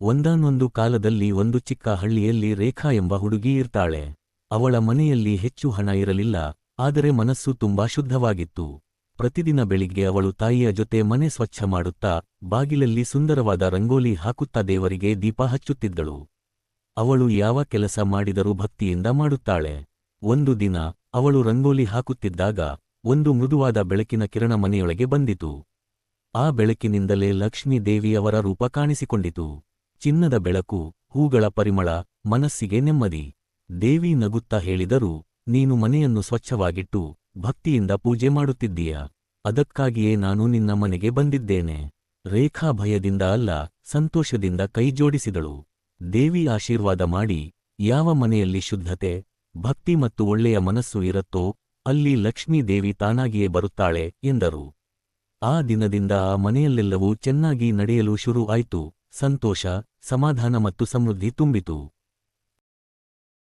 ಒಂದಾನೊಂದು ಕಾಲದಲ್ಲಿ ಒಂದು ಚಿಕ್ಕ ಹಳ್ಳಿಯಲ್ಲಿ ರೇಖಾ ಎಂಬ ಹುಡುಗಿ ಇರ್ತಾಳೆ. ಅವಳ ಮನೆಯಲ್ಲಿ ಹೆಚ್ಚು ಹಣ ಇರಲಿಲ್ಲ, ಆದರೆ ಮನಸ್ಸು ತುಂಬಾ ಶುದ್ಧವಾಗಿತ್ತು. ಪ್ರತಿದಿನ ಬೆಳಿಗ್ಗೆ ಅವಳು ತಾಯಿಯ ಜೊತೆ ಮನೆ ಸ್ವಚ್ಛ ಮಾಡುತ್ತಾ, ಬಾಗಿಲಲ್ಲಿ ಸುಂದರವಾದ ರಂಗೋಲಿ ಹಾಕುತ್ತಾ ದೇವರಿಗೆ ದೀಪ ಹಚ್ಚುತ್ತಿದ್ದಳು. ಅವಳು ಯಾವ ಕೆಲಸ ಮಾಡಿದರೂ ಭಕ್ತಿಯಿಂದ ಮಾಡುತ್ತಾಳೆ. ಒಂದು ದಿನ ಅವಳು ರಂಗೋಲಿ ಹಾಕುತ್ತಿದ್ದಾಗ ಒಂದು ಮೃದುವಾದ ಬೆಳಕಿನ ಕಿರಣ ಮನೆಯೊಳಗೆ ಬಂದಿತು. ಆ ಬೆಳಕಿನಿಂದಲೇ ಲಕ್ಷ್ಮೀ ದೇವಿಯವರ ರೂಪ ಕಾಣಿಸಿಕೊಂಡಿತು. ಚಿನ್ನದ ಬೆಳಕು, ಹೂಗಳ ಪರಿಮಳ, ಮನಸ್ಸಿಗೆ ನೆಮ್ಮದಿ. ದೇವಿ ನಗುತ್ತಾ ಹೇಳಿದರು, ನೀನು ಮನೆಯನ್ನು ಸ್ವಚ್ಛವಾಗಿಟ್ಟು ಭಕ್ತಿಯಿಂದ ಪೂಜೆ ಮಾಡುತ್ತಿದ್ದೀಯ. ಅದಕ್ಕಾಗಿಯೇ ನಾನು ನಿನ್ನ ಮನೆಗೆ ಬಂದಿದ್ದೇನೆ. ರೇಖಾ ಭಯದಿಂದ ಅಲ್ಲ, ಸಂತೋಷದಿಂದ ಕೈ ಜೋಡಿಸಿದಳು. ದೇವಿ ಆಶೀರ್ವಾದ ಮಾಡಿ, ಯಾವ ಮನೆಯಲ್ಲಿ ಶುದ್ಧತೆ, ಭಕ್ತಿ ಮತ್ತು ಒಳ್ಳೆಯ ಮನಸ್ಸು ಇರುತ್ತೋ ಅಲ್ಲಿ ಲಕ್ಷ್ಮೀ ದೇವಿ ತಾನಾಗಿಯೇ ಬರುತ್ತಾಳೆ ಎಂದರು. ಆ ದಿನದಿಂದ ಆ ಮನೆಯಲ್ಲೆಲ್ಲವೂ ಚೆನ್ನಾಗಿ ನಡೆಯಲು ಶುರು ಆಯಿತು. ಸಂತೋಷ, ಸಮಾಧಾನ ಮತ್ತು ಸಮೃದ್ಧಿ ತುಂಬಿತು.